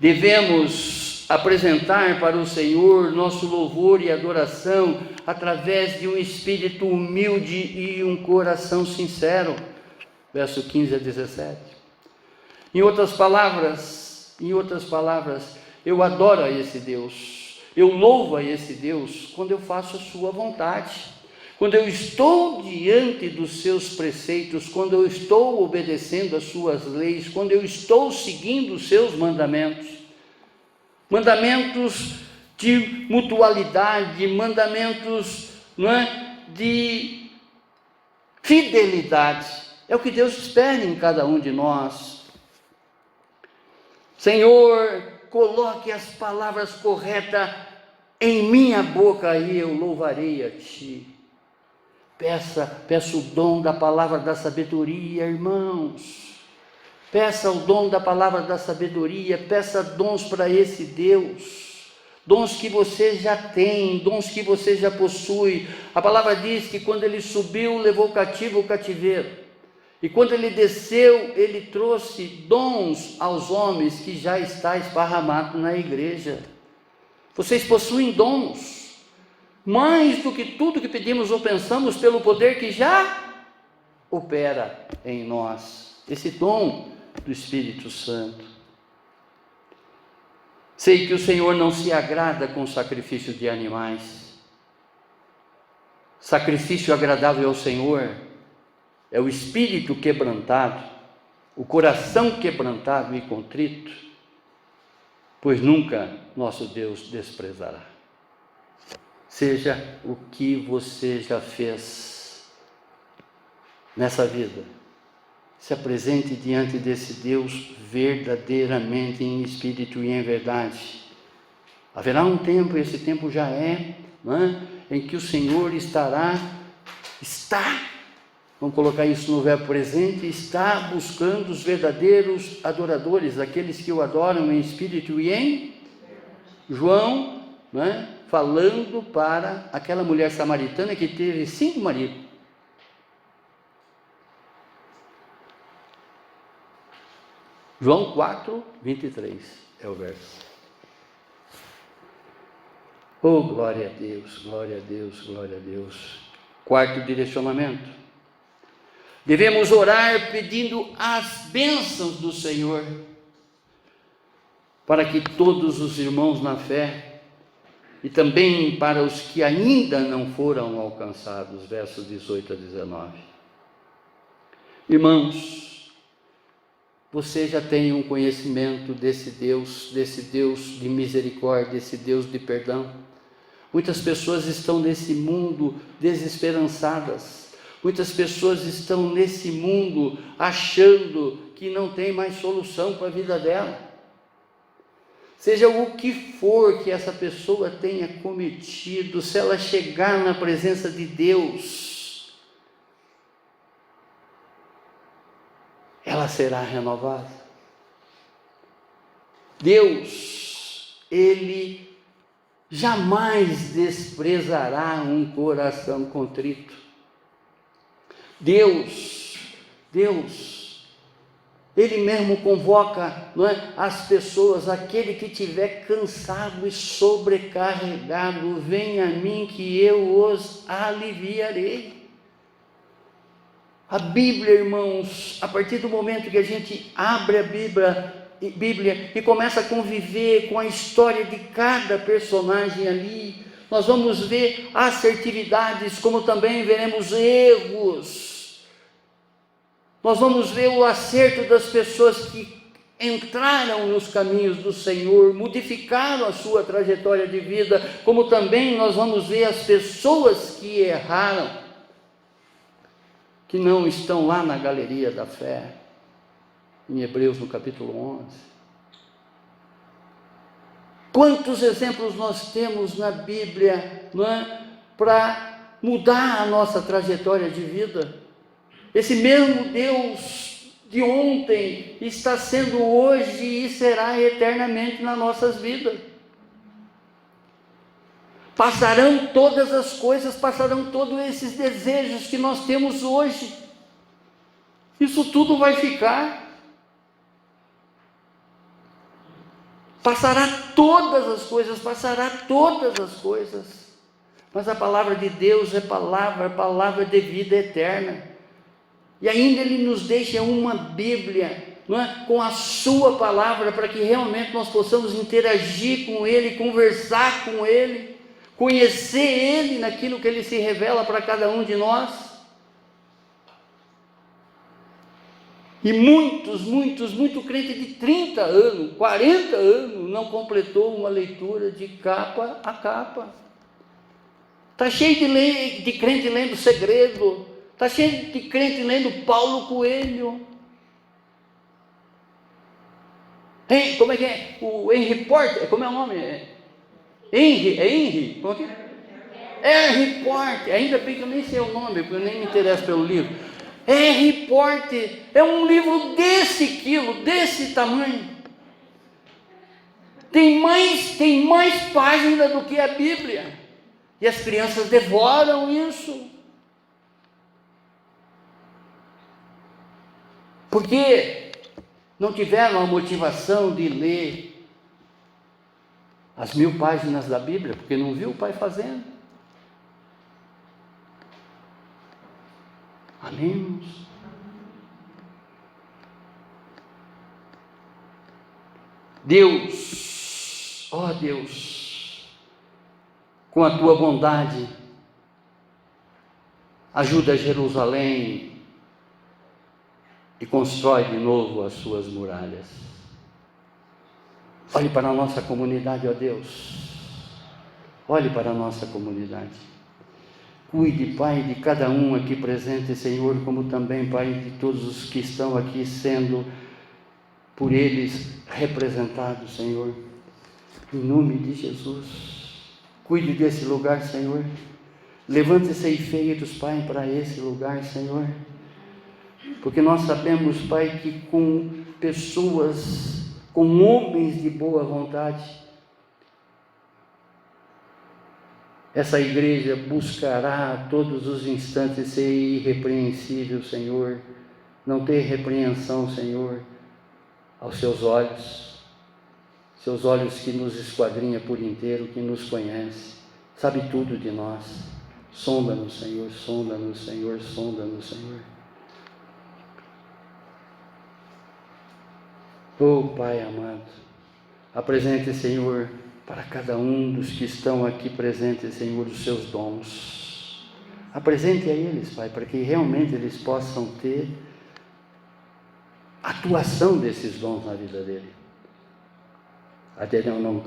Speaker 1: devemos apresentar para o Senhor nosso louvor e adoração através de um espírito humilde e um coração sincero. Verso 15 a 17. Em outras palavras, eu adoro a esse Deus, eu louvo a esse Deus quando eu faço a sua vontade. Quando eu estou diante dos seus preceitos, quando eu estou obedecendo as suas leis, quando eu estou seguindo os seus mandamentos, mandamentos de mutualidade, mandamentos, de fidelidade, é o que Deus espera em cada um de nós. Senhor, coloque as palavras corretas em minha boca e eu louvarei a Ti. Peça o dom da palavra da sabedoria, irmãos. Peça o dom da palavra da sabedoria, peça dons para esse Deus. Dons que você já tem, dons que você já possui. A palavra diz que quando ele subiu, levou cativo o cativeiro. E quando ele desceu, ele trouxe dons aos homens que já está esparramado na igreja. Vocês possuem dons. mais do que tudo que pedimos ou pensamos, pelo poder que já opera em nós, esse dom do Espírito Santo. Sei que o Senhor não se agrada com o sacrifício de animais. Sacrifício agradável ao Senhor é o espírito quebrantado, o coração quebrantado e contrito, pois nunca nosso Deus desprezará. Seja o que você já fez nessa vida, se apresente diante desse Deus verdadeiramente em espírito e em verdade. Haverá um tempo, esse tempo já é, em que o Senhor vamos colocar isso no verbo presente, está buscando os verdadeiros adoradores, aqueles que o adoram em espírito e em João, falando para aquela mulher samaritana que teve 5 maridos. João 4, 23 é o verso. Oh, glória a Deus, glória a Deus, glória a Deus. Quarto direcionamento. Devemos orar pedindo as bênçãos do Senhor, para que todos os irmãos na fé, e também para os que ainda não foram alcançados, versos 18 a 19. Irmãos, você já tem um conhecimento desse Deus de misericórdia, desse Deus de perdão. Muitas pessoas estão nesse mundo desesperançadas. Muitas pessoas estão nesse mundo achando que não tem mais solução para a vida dela. Seja o que for que essa pessoa tenha cometido, se ela chegar na presença de Deus, ela será renovada. Deus, Ele jamais desprezará um coração contrito. Deus, Ele mesmo convoca, as pessoas, aquele que estiver cansado e sobrecarregado, venha a mim que eu os aliviarei. A Bíblia, irmãos, a partir do momento que a gente abre a Bíblia e começa a conviver com a história de cada personagem ali, nós vamos ver assertividades, como também veremos erros. Nós vamos ver o acerto das pessoas que entraram nos caminhos do Senhor, modificaram a sua trajetória de vida, como também nós vamos ver as pessoas que erraram, que não estão lá na galeria da fé, em Hebreus no capítulo 11. Quantos exemplos nós temos na Bíblia, para mudar a nossa trajetória de vida? Esse mesmo Deus de ontem está sendo hoje e será eternamente nas nossas vidas. Passarão todas as coisas, passarão todos esses desejos que nós temos hoje. Isso tudo vai ficar. Passará todas as coisas, mas a palavra de Deus é palavra de vida eterna, e ainda Ele nos deixa uma Bíblia, com a sua palavra, para que realmente nós possamos interagir com Ele, conversar com Ele, conhecer Ele naquilo que Ele se revela para cada um de nós. E muito crente de 30 anos, 40 anos, não completou uma leitura de capa a capa. Está cheio de crente lendo Segredo, está cheio de crente lendo Paulo Coelho. Como é que é? O Henry Porter, como é o nome? Henry? Como é que é? Henry Porter, ainda bem que eu nem sei o nome, porque eu nem me interesso pelo livro. Henry Porter é um livro desse tamanho. Tem mais páginas do que a Bíblia. E as crianças devoram isso. Porque não tiveram a motivação de ler as 1000 páginas da Bíblia, porque não viu o pai fazendo. Amém, irmãos? Deus, ó Deus, com a tua bondade, ajuda Jerusalém e constrói de novo as suas muralhas. Olhe para a nossa comunidade, ó Deus. Olhe para a nossa comunidade. Cuide, Pai, de cada um aqui presente, Senhor, como também, Pai, de todos os que estão aqui sendo por eles representados, Senhor. Em nome de Jesus. Cuide desse lugar, Senhor. Levante ceifeiros, Pai, para esse lugar, Senhor. Porque nós sabemos, Pai, que com pessoas, com homens de boa vontade, essa igreja buscará a todos os instantes ser irrepreensível, Senhor. Não ter repreensão, Senhor, aos seus olhos que nos esquadrinha por inteiro, que nos conhece, sabe tudo de nós. Sonda-nos, Senhor, sonda-nos, Senhor, sonda-nos, Senhor. Oh, Pai amado, apresente, Senhor, para cada um dos que estão aqui presentes, Senhor, os seus dons. Apresente a eles, Pai, para que realmente eles possam ter atuação desses dons na vida dele. Até não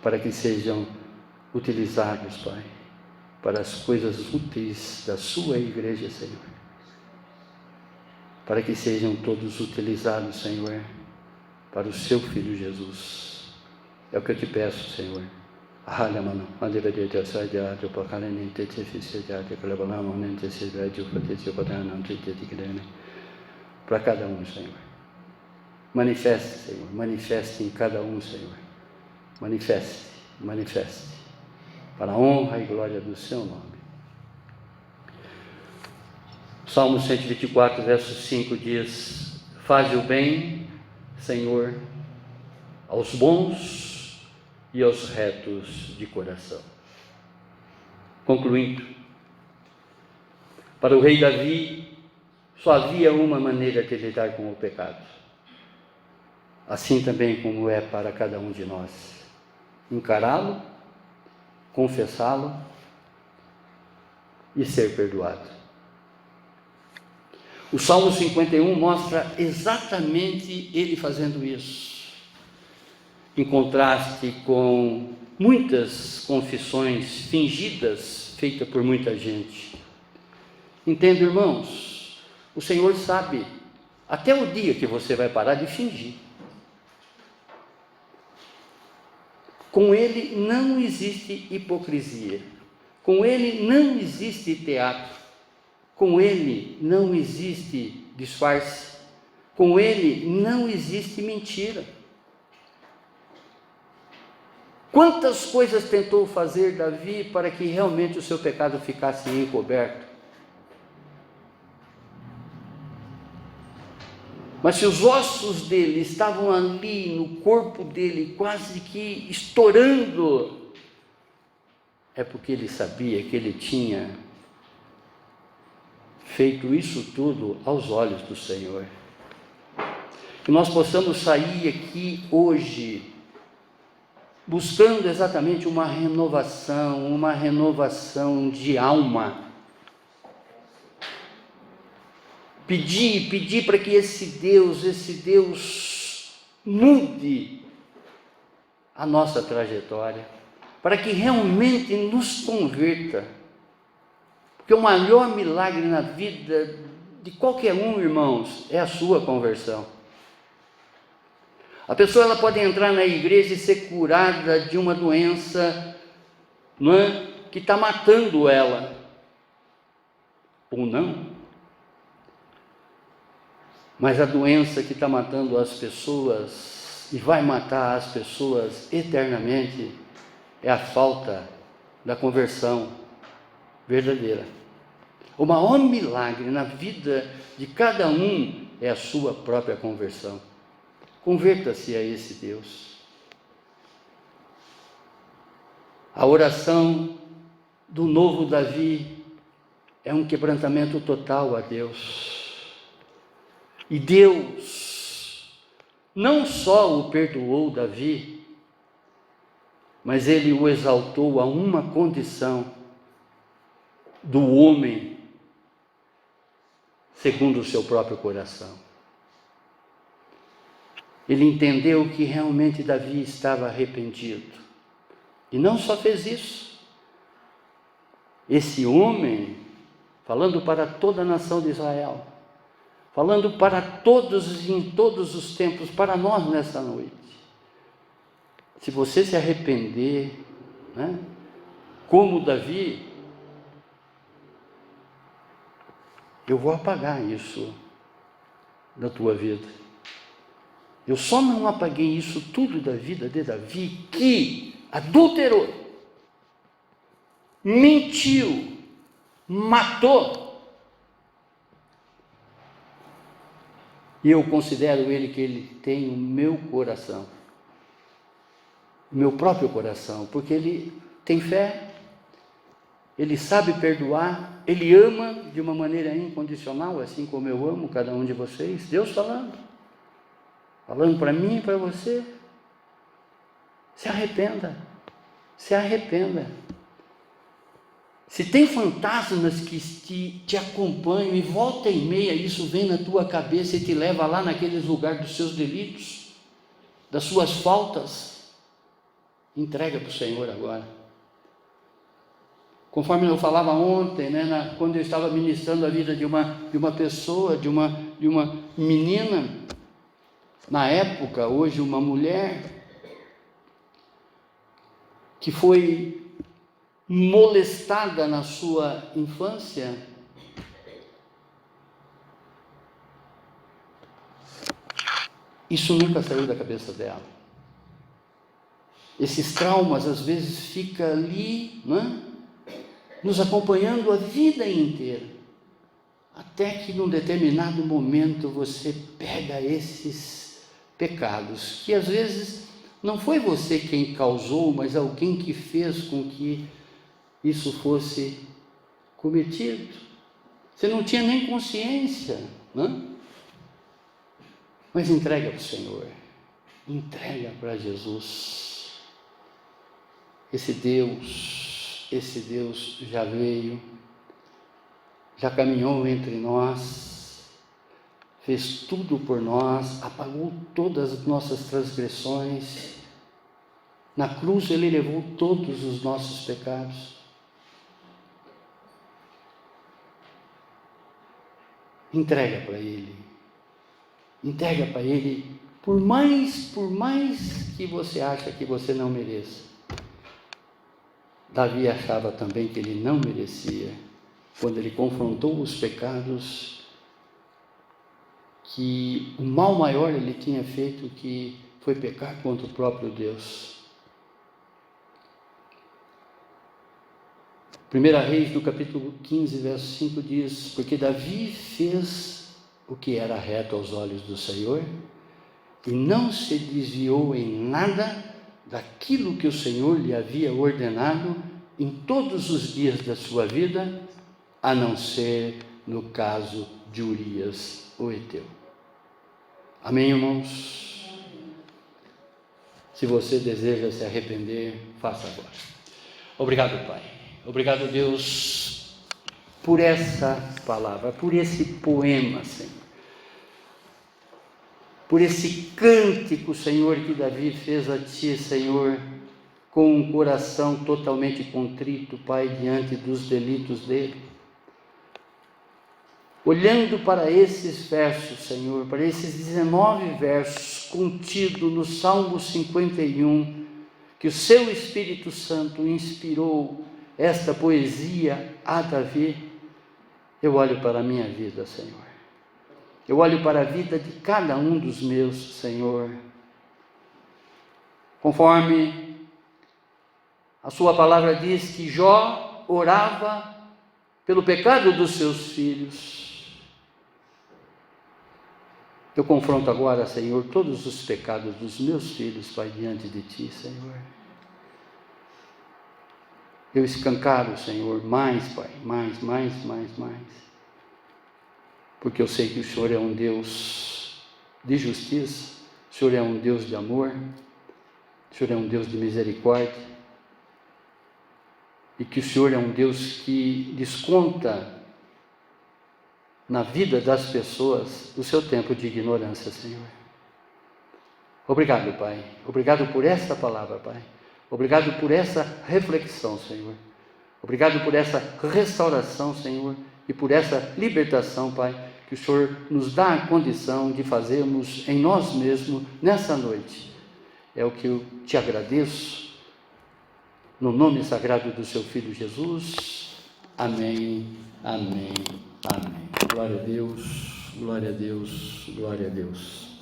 Speaker 1: para que sejam utilizados, Pai, para as coisas úteis da sua igreja, Senhor. Para que sejam todos utilizados, Senhor, para o seu Filho Jesus. É o que eu te peço, Senhor. Para cada um, Senhor. Manifeste, Senhor. Manifeste em cada um, Senhor. Manifeste, manifeste. Para a honra e glória do seu nome. Salmo 124, verso 5 diz: faze o bem, Senhor, aos bons e aos retos de coração. Concluindo, para o rei Davi, só havia uma maneira de lidar com o pecado. Assim também como é para cada um de nós. Encará-lo, confessá-lo e ser perdoado. O Salmo 51 mostra exatamente ele fazendo isso. Em contraste com muitas confissões fingidas, feitas por muita gente. Entenda, irmãos, o Senhor sabe até o dia que você vai parar de fingir. Com Ele não existe hipocrisia. Com Ele não existe teatro. Com Ele não existe disfarce. Com Ele não existe mentira. Quantas coisas tentou fazer Davi para que realmente o seu pecado ficasse encoberto? Mas se os ossos dele estavam ali no corpo dele, quase que estourando, é porque ele sabia que ele tinha feito isso tudo aos olhos do Senhor. Que nós possamos sair aqui hoje buscando exatamente uma renovação de alma. Pedir para que esse Deus mude a nossa trajetória, para que realmente nos converta. Porque o maior milagre na vida de qualquer um, irmãos, é a sua conversão. A pessoa ela pode entrar na igreja e ser curada de uma doença, não é, que está matando ela, ou não. Mas a doença que está matando as pessoas e vai matar as pessoas eternamente é a falta da conversão verdadeira. O maior milagre na vida de cada um é a sua própria conversão. Converta-se a esse Deus. A oração do novo Davi é um quebrantamento total a Deus. E Deus não só o perdoou Davi, mas ele o exaltou a uma condição do homem segundo o seu próprio coração. Ele entendeu que realmente Davi estava arrependido. E não só fez isso. Esse homem, falando para toda a nação de Israel, falando para todos e em todos os tempos, para nós nessa noite. Se você se arrepender, como Davi, eu vou apagar isso da tua vida. Eu só não apaguei isso tudo da vida de Davi, que adulterou, mentiu, matou. E eu considero que ele tem o meu coração, o meu próprio coração, porque ele tem fé, ele sabe perdoar, ele ama de uma maneira incondicional, assim como eu amo cada um de vocês. Deus falando para mim e para você. Se arrependa, se arrependa. Se tem fantasmas que te acompanham e volta e meia isso vem na tua cabeça e te leva lá naqueles lugares dos seus delitos, das suas faltas, entrega para o Senhor agora. Conforme eu falava ontem, quando eu estava ministrando a vida de uma pessoa, de uma menina, na época, hoje uma mulher, que foi molestada na sua infância, isso nunca saiu da cabeça dela. Esses traumas às vezes ficam ali, nos acompanhando a vida inteira, até que num determinado momento você pega esses pecados, que às vezes não foi você quem causou, mas alguém que fez com que isso fosse cometido. Você não tinha nem consciência, mas entrega para o Senhor, entrega para Jesus. Esse Deus já veio, já caminhou entre nós, fez tudo por nós, apagou todas as nossas transgressões. Na cruz ele levou todos os nossos pecados. Entrega para Ele. Entrega para Ele, por mais que você acha que você não mereça. Davi achava também que ele não merecia, quando ele confrontou os pecados, que o mal maior ele tinha feito, que foi pecar contra o próprio Deus. 1 Reis, no capítulo 15, verso 5, diz: porque Davi fez o que era reto aos olhos do Senhor, e não se desviou em nada daquilo que o Senhor lhe havia ordenado em todos os dias da sua vida, a não ser no caso de Urias, o Heteu. Amém, irmãos? Se você deseja se arrepender, faça agora. Obrigado, Pai. Obrigado, Deus, por essa palavra, por esse poema, Senhor. Por esse cântico, Senhor, que Davi fez a Ti, Senhor, com um coração totalmente contrito, Pai, diante dos delitos dele. Olhando para esses versos, Senhor, para esses 19 versos contidos no Salmo 51, que o Seu Espírito Santo inspirou esta poesia a Davi, eu olho para a minha vida, Senhor. Eu olho para a vida de cada um dos meus, Senhor. Conforme a Sua palavra diz que Jó orava pelo pecado dos seus filhos. Eu confronto agora, Senhor, todos os pecados dos meus filhos, Pai, diante de Ti, Senhor. Eu escancaro, Senhor, mais, Pai, mais. Porque eu sei que o Senhor é um Deus de justiça, o Senhor é um Deus de amor, o Senhor é um Deus de misericórdia, e que o Senhor é um Deus que desconta na vida das pessoas o seu tempo de ignorância, Senhor. Obrigado, Pai. Obrigado por essa palavra, Pai. Obrigado por essa reflexão, Senhor. Obrigado por essa restauração, Senhor, e por essa libertação, Pai, que o Senhor nos dá a condição de fazermos em nós mesmos nessa noite. É o que eu te agradeço, no nome sagrado do seu Filho Jesus. Amém, amém, amém. Glória a Deus, glória a Deus, glória a Deus.